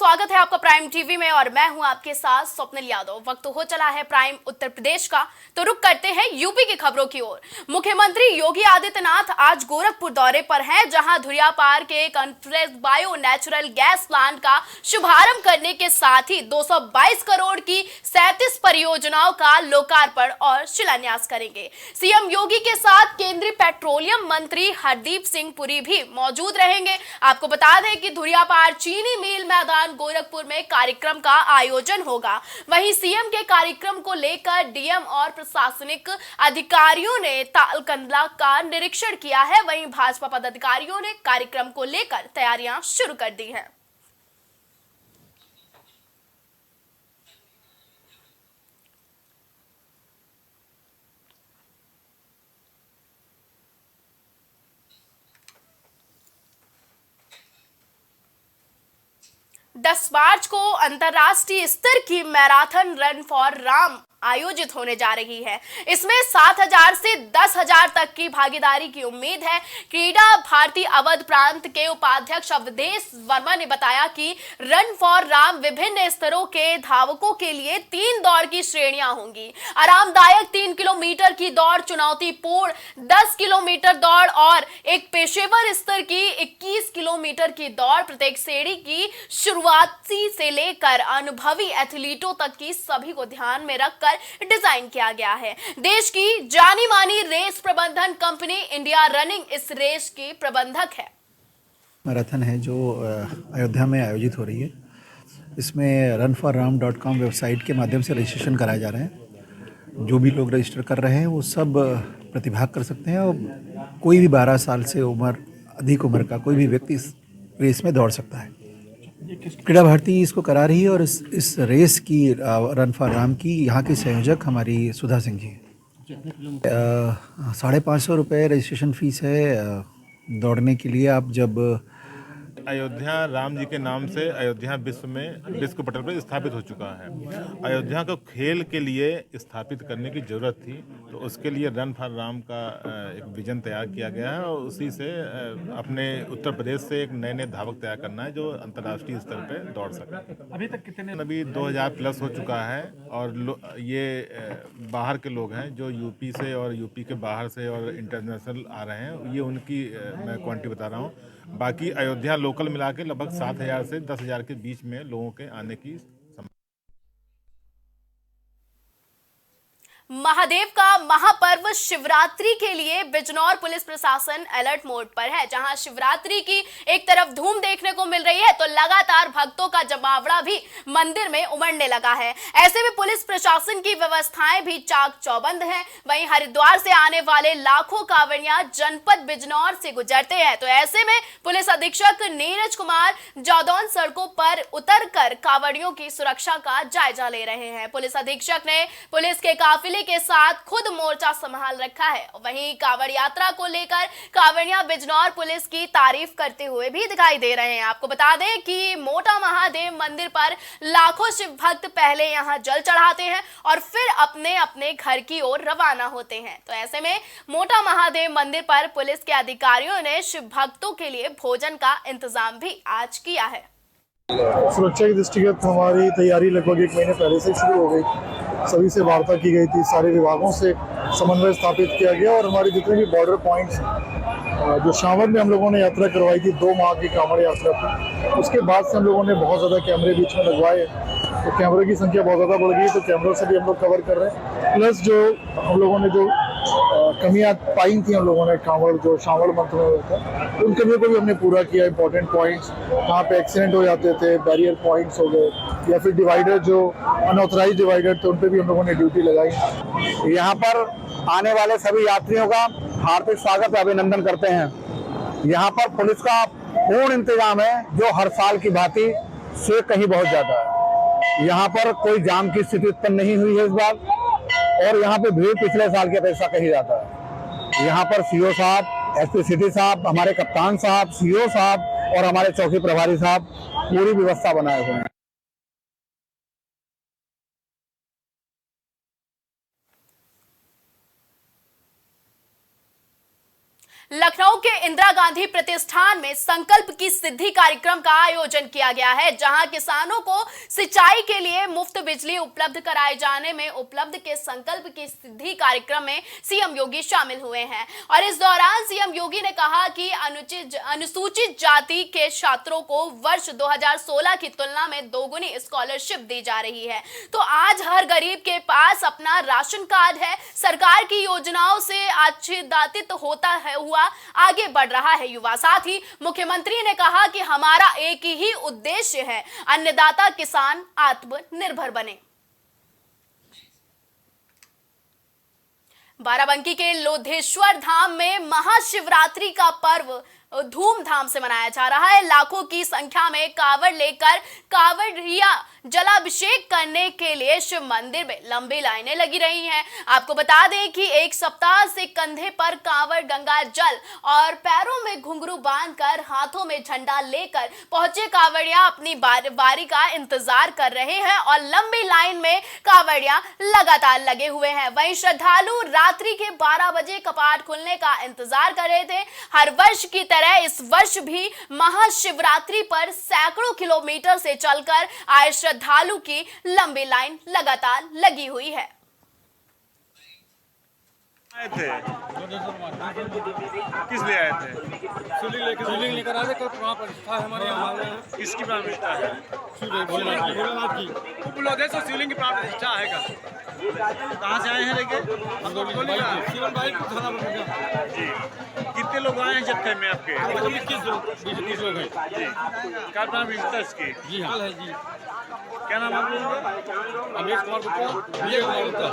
स्वागत है आपका प्राइम टीवी में और मैं हूं आपके साथ स्वप्निल यादव। वक्त हो चला है प्राइम उत्तर प्रदेश का, तो रुक करते हैं यूपी की खबरों की ओर। मुख्यमंत्री योगी आदित्यनाथ आज गोरखपुर दौरे पर हैं, जहां धुरियापार के compressed bio natural gas plant का शुभारंभ करने के साथ ही 222 करोड़ की 37 परियोजनाओं का लोकार्पण और शिलान्यास करेंगे। सीएम योगी के साथ केंद्रीय पेट्रोलियम मंत्री हरदीप सिंह पुरी भी मौजूद रहेंगे। आपको बता दें कि धुरियापार चीनी मिल मैदान गोरखपुर में कार्यक्रम का आयोजन होगा। वहीं सीएम के कार्यक्रम को लेकर डीएम और प्रशासनिक अधिकारियों ने तालकंदला का निरीक्षण किया है। वहीं भाजपा पदाधिकारियों ने कार्यक्रम को लेकर तैयारियां शुरू कर दी हैं। दस मार्च को अंतर्राष्ट्रीय स्तर की मैराथन रन फॉर राम आयोजित होने जा रही है। इसमें 7,000 से 10,000 तक की भागीदारी की उम्मीद है। क्रीड़ा भारती अवध प्रांत के उपाध्यक्ष अवधेश वर्मा ने बताया कि रन फॉर राम विभिन्न स्तरों के धावकों के लिए 3 दौड़ की श्रेणियां होंगी। आरामदायक 3 किलोमीटर की दौड़, चुनौतीपूर्ण 10 किलोमीटर दौड़ और एक पेशेवर स्तर की 21 किलोमीटर की दौड़। प्रत्येक श्रेणी की शुरुआती से लेकर अनुभवी एथलीटों तक की सभी को ध्यान में रखकर डिजाइन किया गया है। देश की जानी मानी रेस प्रबंधन कंपनी इंडिया रनिंग इस रेस की प्रबंधक है। मैराथन है जो अयोध्या में आयोजित हो रही है। इसमें runforram.com वेबसाइट के माध्यम से रजिस्ट्रेशन कराए जा रहे हैं। जो भी लोग रजिस्टर कर रहे हैं वो सब प्रतिभाग कर सकते हैं और कोई भी 12 साल से अधिक उम्र का कोई भी व्यक्ति इस रेस में दौड़ सकता है। क्रीड़ा भारती इसको करा रही है और इस रेस की रन फॉर राम की यहाँ की संयोजक हमारी सुधा सिंह जी है। 550 रुपये रजिस्ट्रेशन फीस है दौड़ने के लिए। आप जब अयोध्या राम जी के नाम से अयोध्या विश्व पटल पर स्थापित हो चुका है। अयोध्या को खेल के लिए स्थापित करने की जरूरत थी, तो उसके लिए रन फॉर राम का एक विजन तैयार किया गया है और उसी से अपने उत्तर प्रदेश से एक नए नए धावक तैयार करना है जो अंतर्राष्ट्रीय स्तर पर दौड़ सके। अभी तक कितने? अभी 2000 प्लस हो चुका है और ये बाहर के लोग हैं जो यूपी से और यूपी के बाहर से और इंटरनेशनल आ रहे हैं। ये उनकी मैं क्वांटिटी बता रहा हूँ। बाकी अयोध्या लोकल मिला के लगभग 7,000 से 10,000 के बीच में लोगों के आने की। महादेव का महापर्व शिवरात्रि के लिए बिजनौर पुलिस प्रशासन अलर्ट मोड पर है। जहां शिवरात्रि की एक तरफ धूम देखने को मिल रही है, तो लगातार भक्तों का जमावड़ा भी मंदिर में उमड़ने लगा है। ऐसे में पुलिस प्रशासन की व्यवस्थाएं भी चाक चौबंद हैं। वहीं हरिद्वार से आने वाले लाखों कांवड़िया जनपद बिजनौर से गुजरते हैं, तो ऐसे में पुलिस अधीक्षक नीरज कुमार जौदौन सड़कों पर उतरकर कांवड़ियों की सुरक्षा का जायजा ले रहे हैं। पुलिस अधीक्षक ने पुलिस के काफिले के साथ खुद मोर्चा संभाल रखा है। वहीं कांवड़ यात्रा को लेकर कांवड़िया बिजनौर पुलिस की तारीफ करते हुए भी दिखाई दे रहे हैं। आपको बता दें कि मोटा महादेव मंदिर पर लाखों शिव भक्त पहले यहां जल चढ़ाते हैं और फिर अपने अपने घर की ओर रवाना होते हैं। तो ऐसे में मोटा महादेव मंदिर पर पुलिस के अधिकारियों ने शिव भक्तों के लिए भोजन का इंतजाम भी आज किया है। सुरक्षा के दृष्टिगत हमारी तैयारी लगभग 1 महीने पहले से शुरू हो गई। सभी से वार्ता की गई थी, सारे विभागों से समन्वय स्थापित किया गया और हमारे जितने भी बॉर्डर पॉइंट्स जो शावर में हम लोगों ने यात्रा करवाई थी 2 माह की कांवड़ यात्रा थी, उसके बाद से हम लोगों ने बहुत ज़्यादा कैमरे बीच में लगवाए। तो कैमरे की संख्या बहुत ज़्यादा बढ़ गई, तो कैमरों से भी हम लोग कवर कर रहे हैं। प्लस जो हम लोगों ने जो कमियां पाई थी हम लोगों ने कांवड़ जो शावड़ मंत्र में होता है, उन कमियों को भी हमने पूरा किया। इंपॉर्टेंट पॉइंट्स जहाँ पे एक्सीडेंट हो जाते थे, बैरियर पॉइंट्स हो गए या फिर डिवाइडर जो अनऑथराइज डिवाइडर थे, उन पे भी हम लोगों ने ड्यूटी लगाई। यहाँ पर आने वाले सभी यात्रियों का हार्दिक स्वागत और अभिनंदन करते हैं। यहाँ पर पुलिस का पूर्ण इंतजाम है, जो हर साल की भांति से कहीं बहुत ज्यादा है। यहाँ पर कोई जाम की स्थिति उत्पन्न नहीं हुई है इस बार, और यहाँ पे भीड़ पिछले साल की अपेक्षा कहीं ज्यादा है। यहाँ पर सीओ साहब, एसपी सिटी साहब, हमारे कप्तान साहब, सीओ साहब और हमारे चौकी प्रभारी साहब पूरी व्यवस्था बनाए हुए हैं। लखनऊ के इंदिरा गांधी प्रतिष्ठान में संकल्प की सिद्धि कार्यक्रम का आयोजन किया गया है, जहां किसानों को सिंचाई के लिए मुफ्त बिजली उपलब्ध कराए जाने में उपलब्ध के संकल्प की सिद्धि कार्यक्रम में सीएम योगी शामिल हुए हैं। और इस दौरान सीएम योगी ने कहा कि अनुसूचित जाति के छात्रों को वर्ष 2016 की तुलना में दोगुनी स्कॉलरशिप दी जा रही है। तो आज हर गरीब के पास अपना राशन कार्ड है। सरकार की योजनाओं से आच्छादित होता है आगे बढ़ रहा है युवा। साथ ही मुख्यमंत्री ने कहा कि हमारा एक ही उद्देश्य है, अन्नदाता किसान आत्मनिर्भर बने। बाराबंकी के लोधेश्वर धाम में महाशिवरात्रि का पर्व धूमधाम से मनाया जा रहा है। लाखों की संख्या में कावड़ लेकर कावड़िया जलाभिषेक करने के लिए शिव मंदिर में लंबी लाइनें लगी रही हैं। आपको बता दें कि एक सप्ताह से कंधे पर कावड़ गंगा जल और पैरों में घुंघरू बांधकर हाथों में झंडा लेकर पहुंचे कावड़िया अपनी बारी का इंतजार कर रहे हैं और लंबी लाइन में कावड़िया लगातार लगे हुए हैं। वहीं श्रद्धालु रात्रि के 12 बजे कपाट खुलने का इंतजार कर रहे थे। हर वर्ष की तरह इस वर्ष भी महाशिवरात्रि पर सैकड़ों किलोमीटर से चलकर आए श्रद्धालु की लंबी लाइन लगातार लगी हुई है। आए थे किस लिए आए थे? शिवलिंग लेकर आए थे। कल प्राण प्रतिष्ठा है हमारे यहाँ। किसकी प्राण प्रतिष्ठा है? भोलेनाथ की। उपलब्ध से शिवलिंग की प्राण प्रतिष्ठा है। कहाँ से आए हैं लेके? शिवन भाई थाना पर जी। कितने लोग आए हैं जत्थे में आपके? 20 लोग हैं। जी। क्या प्राण प्रतिष्ठा इसकी? जी हाँ है जी। क्या नाम आप लोगों का? अमरीश कुमार गुप्ता, विजय कुमार गुप्ता।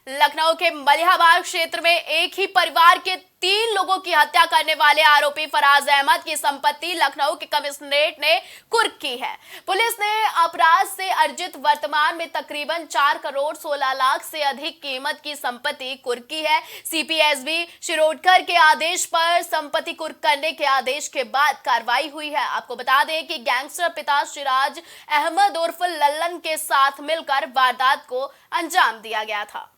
लखनऊ के मलिहाबाग क्षेत्र में एक ही परिवार के 3 लोगों की हत्या करने वाले आरोपी फराज अहमद की संपत्ति लखनऊ के कमिश्नरेट ने कुर्क की है। पुलिस ने अपराध से अर्जित वर्तमान में तकरीबन 4 करोड़ 16 लाख से अधिक कीमत की संपत्ति कुर्क की है। सीपीएसबी शिरोडकर के आदेश पर संपत्ति कुर्क करने के आदेश के बाद कार्रवाई हुई है। आपको बता दें कि गैंगस्टर पिता सिराज अहमद उर्फ लल्लन के साथ मिलकर वारदात को अंजाम दिया गया था।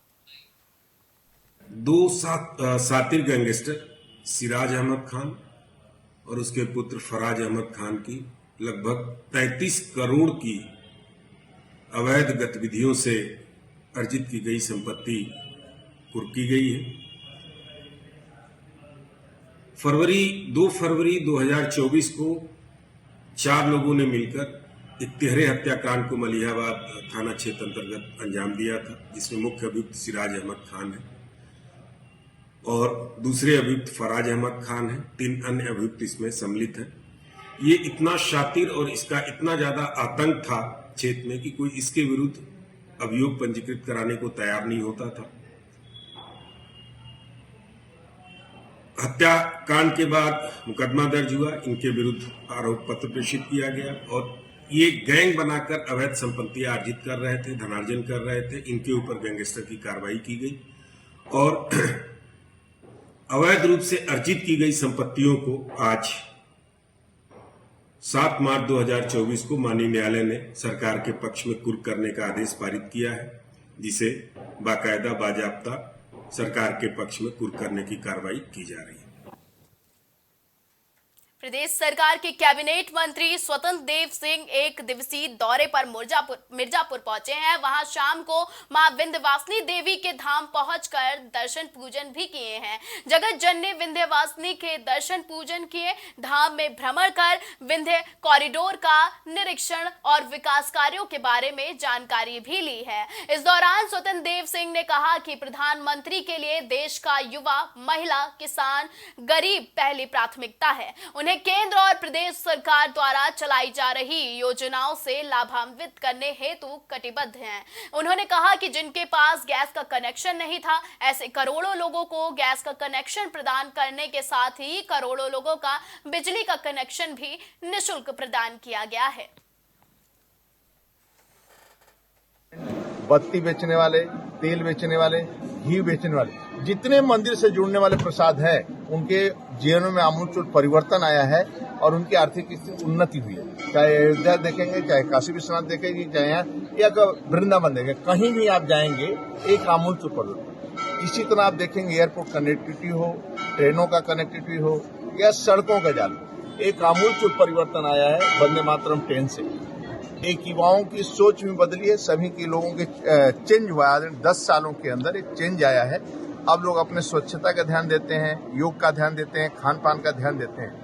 2 सातिर गैंगस्टर सिराज अहमद खान और उसके पुत्र फराज अहमद खान की लगभग 33 करोड़ की अवैध गतिविधियों से अर्जित की गई संपत्ति कुर्क की गई है। 2 फरवरी 2024 को 4 लोगों ने मिलकर एक तिहरे हत्याकांड को मलिहाबाद थाना क्षेत्र अंतर्गत अंजाम दिया था, जिसमें मुख्य अभियुक्त सिराज अहमद खान है और दूसरे अभियुक्त फराज अहमद खान है। 3 अन्य अभियुक्त इसमें सम्मिलित हैं। ये इतना शातिर और इसका इतना ज्यादा आतंक था क्षेत्र में कि कोई इसके विरुद्ध अभियोग पंजीकृत कराने को तैयार नहीं होता था। हत्याकांड के बाद मुकदमा दर्ज हुआ, इनके विरुद्ध आरोप पत्र प्रेषित किया गया और ये गैंग बनाकर अवैध संपत्तियां अर्जित कर रहे थे, धनार्जन कर रहे थे। इनके ऊपर गैंगस्टर की कार्रवाई की गई और अवैध रूप से अर्जित की गई संपत्तियों को आज 7 मार्च 2024 को माननीय न्यायालय ने सरकार के पक्ष में कुर्क करने का आदेश पारित किया है, जिसे बाकायदा बाजाब्ता सरकार के पक्ष में कुर्क करने की कार्रवाई की जा रही है। प्रदेश सरकार के कैबिनेट मंत्री स्वतंत्र देव सिंह 1 दिवसीय दौरे पर मिर्जापुर पहुंचे हैं। वहां शाम को मां विंध्यवासिनी देवी के धाम पहुंचकर दर्शन पूजन भी किए हैं। जगत जननी विंध्यवासिनी के दर्शन पूजन किए, धाम में भ्रमण कर विंध्य कॉरिडोर का निरीक्षण और विकास कार्यों के बारे में जानकारी भी ली है। इस दौरान स्वतंत्र देव सिंह ने कहा कि प्रधानमंत्री के लिए देश का युवा, महिला, किसान, गरीब पहली प्राथमिकता है। उन्हें केंद्र और प्रदेश सरकार द्वारा चलाई जा रही योजनाओं से लाभान्वित करने हेतु कटिबद्ध हैं। उन्होंने कहा कि जिनके पास गैस का कनेक्शन नहीं था, ऐसे करोड़ों लोगों को गैस का कनेक्शन प्रदान करने के साथ ही करोड़ों लोगों का बिजली का कनेक्शन भी निःशुल्क प्रदान किया गया है। बत्ती बेचने वाले, तेल बेचने वाले, घी बेचने वाले, जितने मंदिर से जुड़ने वाले प्रसाद हैं, उनके जीवन में आमूलचूल परिवर्तन आया है और उनकी आर्थिक उन्नति हुई है। चाहे अयोध्या देखेंगे, चाहे काशी विश्वनाथ देखेंगे, चाहे यहाँ या वृंदावन देखें, कहीं भी आप जाएंगे एक आमूलचूल परिवर्तन। इसी तरह आप देखेंगे एयरपोर्ट कनेक्टिविटी हो, ट्रेनों का कनेक्टिविटी हो या सड़कों का जाल, एक आमूलचूल परिवर्तन आया है वंदे मातरम ट्रेन से। एक युवाओं की सोच में बदली है, सभी के लोगों के चेंज हुआ है। 10 सालों के अंदर एक चेंज आया है। अब लोग अपने स्वच्छता का ध्यान देते हैं, योग का ध्यान देते हैं, खान पान का ध्यान देते हैं।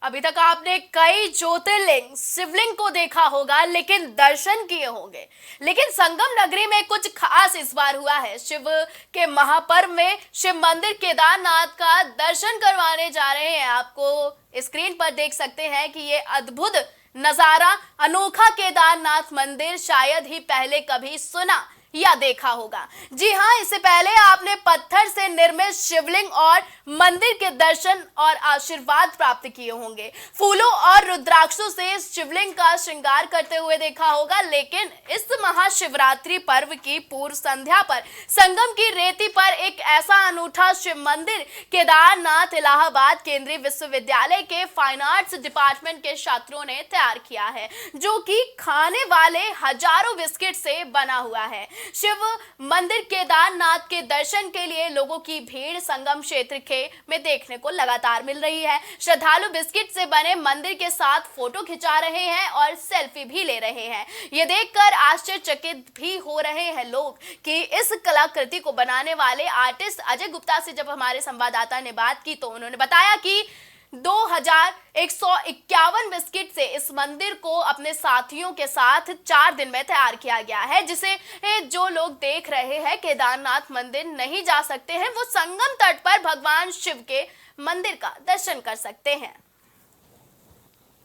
अभी तक आपने कई ज्योतिर्लिंग शिवलिंग को देखा होगा, लेकिन दर्शन किए होंगे। लेकिन संगम नगरी में कुछ खास इस बार हुआ है। शिव के महापर्व में शिव मंदिर केदारनाथ का दर्शन करवाने जा रहे हैं। आपको स्क्रीन पर देख सकते हैं कि ये अद्भुत नजारा, अनोखा केदारनाथ मंदिर शायद ही पहले कभी सुना या देखा होगा। जी हां, इससे पहले आपने पत्थर से निर्मित शिवलिंग और मंदिर के दर्शन और आशीर्वाद प्राप्त किए होंगे। फूलों और रुद्राक्षों से इस शिवलिंग का श्रृंगार करते हुए देखा होगा। लेकिन इस महाशिवरात्रि पर्व की पूर्व संध्या पर संगम की रेती पर एक ऐसा अनूठा शिव मंदिर केदारनाथ इलाहाबाद केंद्रीय विश्वविद्यालय के फाइन आर्ट्स डिपार्टमेंट के छात्रों ने तैयार किया है, जो कि खाने वाले हजारों बिस्किट से बना हुआ है। शिव मंदिर केदारनाथ के दर्शन के लिए लोगों की भीड़ संगम क्षेत्र में देखने को लगातार मिल रही है। श्रद्धालु बिस्किट से बने मंदिर के साथ फोटो खिंचा रहे हैं और सेल्फी भी ले रहे हैं। ये देखकर आश्चर्यचकित भी हो रहे हैं लोग कि इस कलाकृति को बनाने वाले आर्टिस्ट अजय गुप्ता से जब हमारे संवाददाता ने बात की तो उन्होंने बताया कि 2151 बिस्किट से इस मंदिर को अपने साथियों के साथ 4 दिन में तैयार किया गया है, जिसे जो लोग देख रहे हैं केदारनाथ मंदिर नहीं जा सकते हैं, वो संगम तट पर भगवान शिव के मंदिर का दर्शन कर सकते हैं।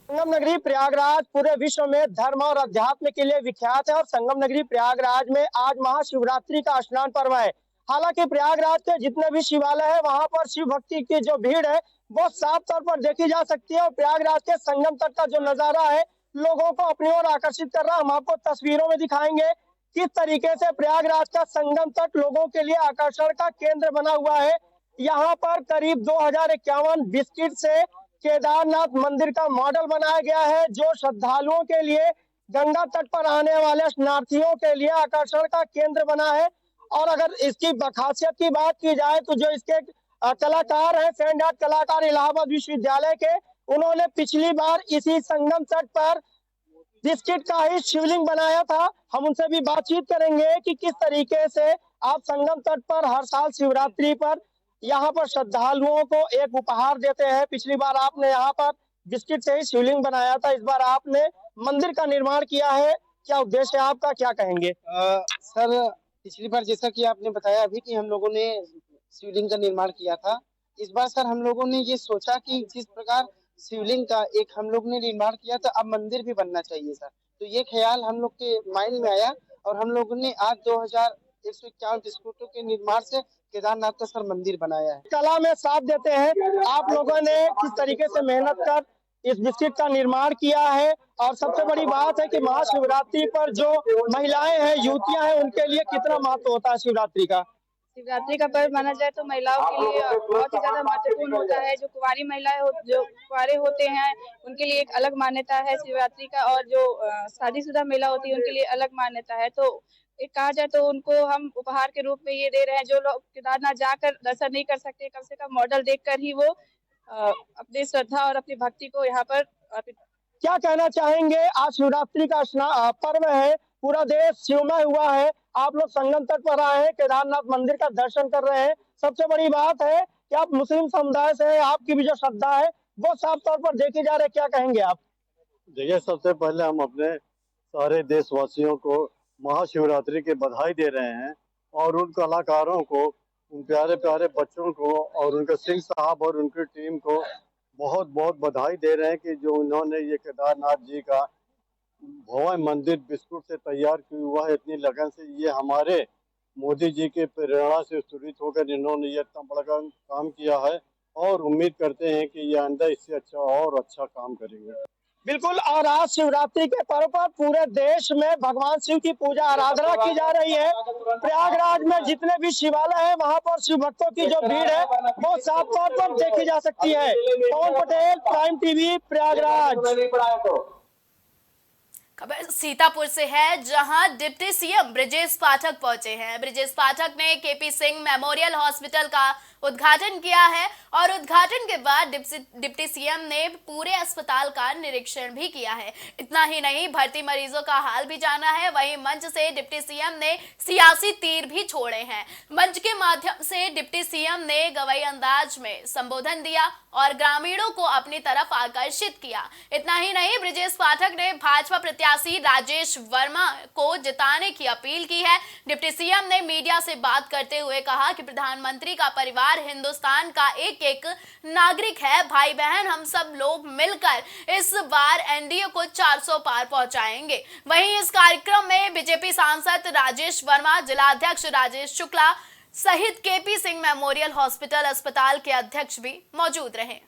संगम नगरी प्रयागराज पूरे विश्व में धर्म और अध्यात्म के लिए विख्यात है और संगम नगरी प्रयागराज में आज महाशिवरात्रि का स्नान पर्व है। हालांकि प्रयागराज के जितने भी शिवालय है वहां पर शिव भक्ति की जो भीड़ है वो साफ तौर पर देखी जा सकती है और प्रयागराज के संगम तट का जो नजारा है लोगों को अपनी ओर आकर्षित कर रहा है। हम आपको तस्वीरों में दिखाएंगे किस तरीके से प्रयागराज का संगम तट लोगों के लिए आकर्षण का केंद्र बना हुआ है। यहाँ पर करीब 2051 बिस्किट से केदारनाथ मंदिर का मॉडल बनाया गया है, जो श्रद्धालुओं के लिए गंगा तट पर आने वाले शरणार्थियों के लिए आकर्षण का केंद्र बना है। और अगर इसकी खासियत की बात की जाए तो जो इसके कलाकार हैं, सैंड आर्ट कलाकार इलाहाबाद विश्वविद्यालय के, उन्होंने पिछली बार इसी संगम तट पर बिस्किट का ही शिवलिंग बनाया था। हम उनसे भी बातचीत करेंगे कि किस तरीके से आप संगम तट पर हर साल शिवरात्रि पर यहाँ पर श्रद्धालुओं को एक उपहार देते हैं। पिछली बार आपने यहाँ पर बिस्किट से ही शिवलिंग बनाया था, इस बार आपने मंदिर का निर्माण किया है, क्या उद्देश्य है आपका, क्या कहेंगे? सर, पिछली बार जैसा कि आपने बताया अभी कि हम लोगों ने शिवलिंग का निर्माण किया था, इस बार सर हम लोगों ने ये सोचा कि जिस प्रकार शिवलिंग का एक हम लोग ने निर्माण किया तो अब मंदिर भी बनना चाहिए सर। तो ये ख्याल हम लोग के माइंड में आया और हम लोगों ने आज 2151 बिस्कुटों के निर्माण से केदारनाथ का सर मंदिर बनाया है। कला में साथ देते हैं आप लोगों ने किस तरीके से मेहनत कर इस बिस्किट का निर्माण किया है। और सबसे बड़ी बात है कि महाशिवरात्रि पर जो महिलाएं हैं, युवतियां हैं, उनके लिए कितना महत्व होता है शिवरात्रि का? शिवरात्रि का पर्व माना जाए तो महिलाओं के लिए बहुत ही ज्यादा महत्वपूर्ण होता है। जो कुंवारी महिलाएं जो कुंवारे होते हैं उनके लिए एक अलग मान्यता है शिवरात्रि का, और जो शादीशुदा महिला होती है उनके लिए अलग मान्यता है। तो एक कहा जाए तो उनको हम उपहार के रूप में ये दे रहे हैं। जो लोग केदारनाथ जाकर दर्शन नहीं कर सकते, कम से कम मॉडल देखकर ही वो अपनी श्रद्धा और अपनी भक्ति को यहाँ पर क्या कहना चाहेंगे? आज शिवरात्रि का पर्व है, पूरा देश शिवमय हुआ है, आप लोग संगम तट पर आए हैं, केदारनाथ मंदिर का दर्शन कर रहे हैं। सबसे बड़ी बात है कि आप मुस्लिम समुदाय से, आपकी भी जो श्रद्धा है वो साफ तौर पर देखी जा रही है, क्या कहेंगे आप? देखिए, सबसे पहले हम अपने सारे देशवासियों को महाशिवरात्रि की बधाई दे रहे हैं और उन कलाकारों को, उन प्यारे प्यारे बच्चों को और उनके सिंह साहब और उनकी टीम को बहुत बहुत बधाई दे रहे हैं कि जो उन्होंने ये केदारनाथ जी का भव्य मंदिर बिस्कुट से तैयार किया हुआ है इतनी लगन से। ये हमारे मोदी जी के प्रेरणा से प्रेरित होकर इन्होंने ये इतना बड़ा काम किया है और उम्मीद करते हैं कि ये आइंदा इससे अच्छा और अच्छा काम करेंगे। बिल्कुल। और आज शिवरात्रि के पर्व पर पूरे देश में भगवान शिव की पूजा आराधना की जा रही है। प्रयागराज में जितने भी शिवालय हैं वहां पर शिव भक्तों की जो भीड़ है वो साफ तौर पर देखी जा सकती है। पवन पटेल, प्राइम टीवी, प्रयागराज। खबर सीतापुर से है, जहां डिप्टी सीएम ब्रजेश पाठक पहुंचे हैं। ब्रजेश पाठक ने केपी सिंह मेमोरियल हॉस्पिटल का उद्घाटन किया है और उद्घाटन के बाद डिप्टी सीएम ने पूरे अस्पताल का निरीक्षण भी किया है। इतना ही नहीं, भर्ती मरीजों का हाल भी जाना है। वहीं मंच से डिप्टी सीएम ने सियासी तीर भी छोड़े हैं। मंच के माध्यम से डिप्टी सीएम ने गवई अंदाज में संबोधन दिया और ग्रामीणों को अपनी तरफ आकर्षित किया। इतना ही नहीं, ब्रजेश पाठक ने भाजपा प्रत्याशी राजेश वर्मा को जिताने की अपील की है। डिप्टी सीएम ने मीडिया से बात करते हुए कहा कि प्रधानमंत्री का परिवार हिंदुस्तान का एक एक नागरिक है। भाई बहन हम सब लोग मिलकर इस बार एनडीए को 400 पार पहुंचाएंगे। वहीं इस कार्यक्रम में बीजेपी सांसद राजेश वर्मा, जिलाध्यक्ष राजेश शुक्ला सहित केपी सिंह मेमोरियल हॉस्पिटल अस्पताल के अध्यक्ष भी मौजूद रहे।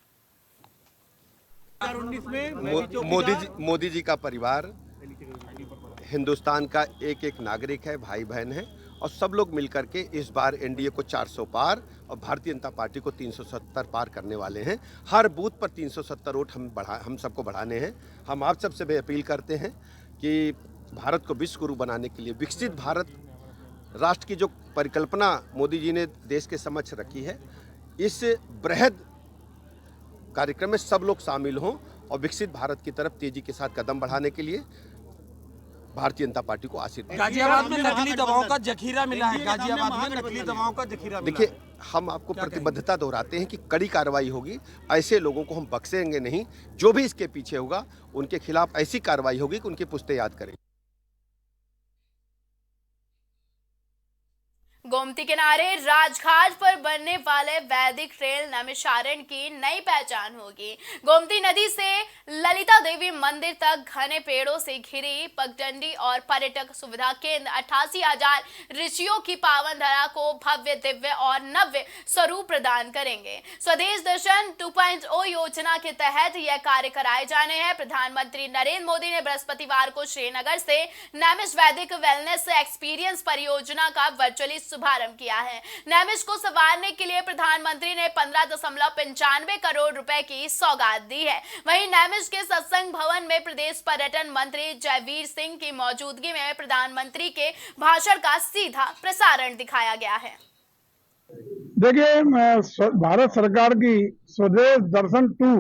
मोदी जी का परिवार हिंदुस्तान का एक एक नागरिक है, भाई बहन है और सब लोग मिलकर के इस बार एनडीए को 400 पार और भारतीय जनता पार्टी को 370 पार करने वाले हैं। हर बूथ पर 370 वोट हम सबको बढ़ाने हैं। हम आप सबसे भी अपील करते हैं कि भारत को विश्व गुरु बनाने के लिए विकसित भारत राष्ट्र की जो परिकल्पना मोदी जी ने देश के समक्ष रखी है, इस बृहद कार्यक्रम में सब लोग शामिल हों और विकसित भारत की तरफ तेजी के साथ कदम बढ़ाने के लिए भारतीय जनता पार्टी को आशीर्वाद। गाजियाबाद में नकली दवाओं का जखीरा मिला है। गाजियाबाद में नकली दवाओं का जखीरा मिला। देखिए, हम आपको प्रतिबद्धता दोहराते हैं कि कड़ी कार्रवाई होगी। ऐसे लोगों को हम बख्शेंगे नहीं। जो भी इसके पीछे होगा उनके खिलाफ ऐसी कार्रवाई होगी कि उनकी पुश्ते याद करें। गोमती किनारे राजघाट पर बनने वाले वैदिक रेल नैमिषारण्य की नई पहचान होगी। गोमती नदी से ललिता देवी मंदिर तक घने पेड़ों से घिरी पगडंडी और पर्यटक सुविधा केंद्र 88,000 ऋषियों की पावन धरा को भव्य, दिव्य और नव्य स्वरूप प्रदान करेंगे। स्वदेश दर्शन 2.0 योजना के तहत यह कार्य कराए जाने हैं। प्रधानमंत्री नरेंद्र मोदी ने बृहस्पतिवार को श्रीनगर से नैमिष वैदिक वेलनेस एक्सपीरियंस परियोजना का वर्चुअली शुभारंभ किया है। नैमिष को संवारने के लिए प्रधानमंत्री ने 15.95 करोड़ रुपए की सौगात दी है। वहीं नैमिष के सत्संग भवन में प्रदेश पर्यटन मंत्री जयवीर सिंह की मौजूदगी में प्रधानमंत्री के भाषण का सीधा प्रसारण दिखाया गया है। देखिए, भारत सरकार की स्वदेश दर्शन 2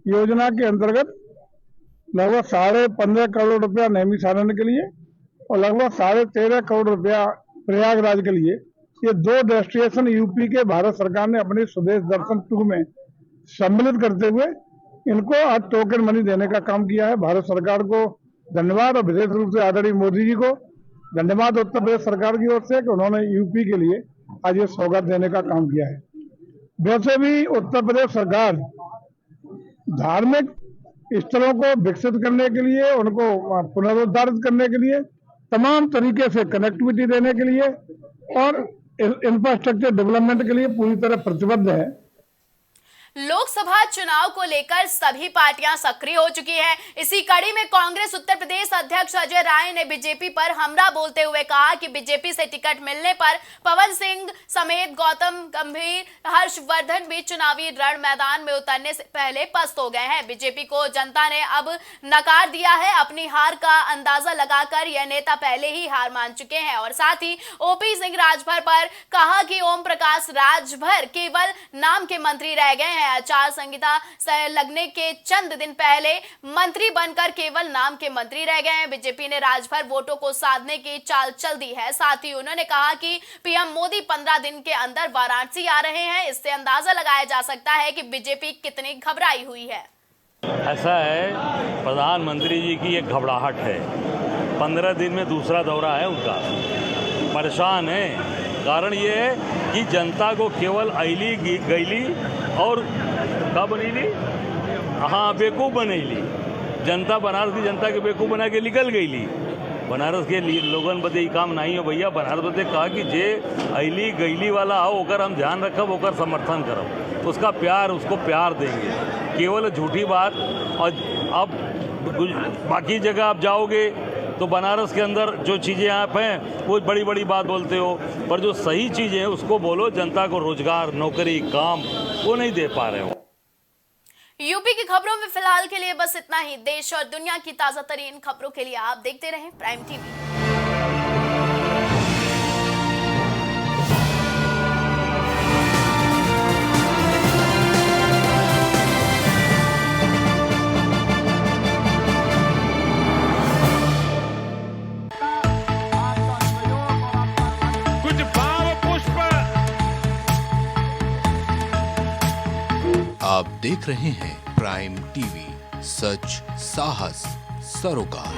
योजना के अंतर्गत लगभग 15.5 करोड़ रुपया नैमिषारण्य के लिए और लगभग 13.5 करोड़ रुपया प्रयागराज के लिए, ये 2 डेस्टिनेशन यूपी के भारत सरकार ने अपनी स्वदेश दर्शन 2 में सम्मिलित करते हुए इनको आज टोकन मनी देने का काम किया है। भारत सरकार को धन्यवाद और विशेष रूप से आदरणीय मोदी जी को धन्यवाद उत्तर प्रदेश सरकार की ओर से कि उन्होंने यूपी के लिए आज ये सौगात देने का काम किया है। वैसे भी उत्तर प्रदेश सरकार धार्मिक स्थलों को विकसित करने के लिए, उनको पुनरुद्धारित करने के लिए, तमाम तरीके से कनेक्टिविटी देने के लिए और इंफ्रास्ट्रक्चर डेवलपमेंट के लिए पूरी तरह प्रतिबद्ध है। लोकसभा चुनाव को लेकर सभी पार्टियां सक्रिय हो चुकी हैं। इसी कड़ी में कांग्रेस उत्तर प्रदेश अध्यक्ष अजय राय ने बीजेपी पर हमला बोलते हुए कहा कि बीजेपी से टिकट मिलने पर पवन सिंह समेत गौतम गंभीर, हर्षवर्धन भी चुनावी रण मैदान में उतरने से पहले पस्त हो गए हैं। बीजेपी को जनता ने अब नकार दिया है। अपनी हार का अंदाजा लगाकर यह नेता पहले ही हार मान चुके हैं। और साथ ही ओपी सिंह राजभर पर कहा कि ओम प्रकाश राजभर केवल नाम के मंत्री रह गए हैं। आचार संहिता लगने के चंद दिन पहले मंत्री बनकर केवल नाम के मंत्री रह गए हैं। बीजेपी ने राजभर वोटों को साधने की चाल चल दी है। साथ ही उन्होंने कहा कि पीएम मोदी 15 दिन के अंदर वाराणसी आ रहे हैं। इससे अंदाजा लगाया जा सकता है कि बीजेपी कितनी घबराई हुई है। ऐसा है, प्रधानमंत्री जी की एक घबराहट है। 15 दिन में दूसरा दौरा है उनका, परेशान है। कारण ये है कि जनता को केवल अली गईली और का बनीली, हाँ बेवकूफ़ बनैली। जनता बनारस की जनता के बेवकूफ़ बना के निकल गईली। बनारस के लोगन बदे ही काम नहीं हो भैया। बनारस बदे कहा कि जे अली गईली वाला हो ओकर हम ध्यान रखब, ओकर समर्थन करब, उसका प्यार, उसको प्यार देंगे। केवल झूठी बात। और अब बाकी जगह आप जाओगे तो बनारस के अंदर जो चीज़ें आप हैं वो बड़ी बड़ी बात बोलते हो, पर जो सही चीज़ें हैं उसको बोलो। जनता को रोजगार, नौकरी, काम वो नहीं दे पा रहे हो। यूपी की खबरों में फिलहाल के लिए बस इतना ही। देश और दुनिया की ताजा तरीन खबरों के लिए आप देखते रहें प्राइम टीवी। आप देख रहे हैं प्राइम टीवी, सच साहस सरोकार।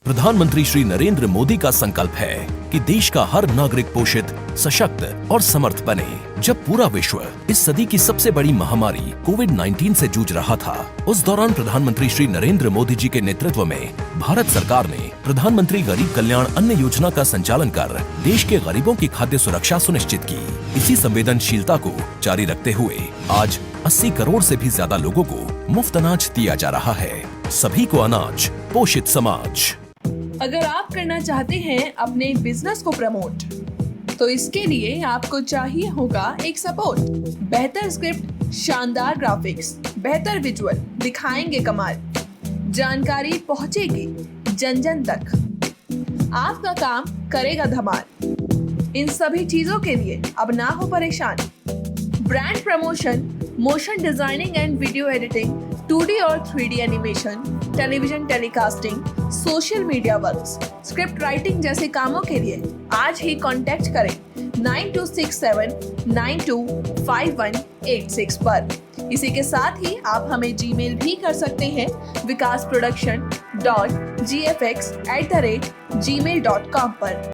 प्रधानमंत्री श्री नरेंद्र मोदी का संकल्प है कि देश का हर नागरिक पोषित, सशक्त और समर्थ बने। जब पूरा विश्व इस सदी की सबसे बड़ी महामारी कोविड-19 से जूझ रहा था, उस दौरान प्रधानमंत्री श्री नरेंद्र मोदी जी के नेतृत्व में भारत सरकार ने प्रधानमंत्री गरीब कल्याण अन्न योजना का संचालन कर देश के गरीबों की खाद्य सुरक्षा सुनिश्चित की। इसी संवेदनशीलता को जारी रखते हुए आज 80 करोड़ से भी ज्यादा लोगों को मुफ्त अनाज दिया जा रहा है। सभी को अनाज, पोषित समाज। अगर आप करना चाहते हैं अपने बिजनेस को प्रमोट, तो इसके लिए आपको चाहिए होगा एक सपोर्ट। बेहतर स्क्रिप्ट, शानदार ग्राफिक्स, बेहतर विजुअल, दिखाएंगे कमाल, जानकारी पहुंचेगी जन जन तक, आपका काम करेगा धमाल। इन सभी चीजों के लिए अब ना हो परेशान। Brand promotion, motion designing and video editing, 2D और 3D animation, television telecasting, social media works, script writing जैसे कामों के लिए आज ही कांटेक्ट करें 9267925186 पर। इसी के साथ ही आप हमें जीमेल भी कर सकते हैं vikasproduction.gfx@gmail.com पर।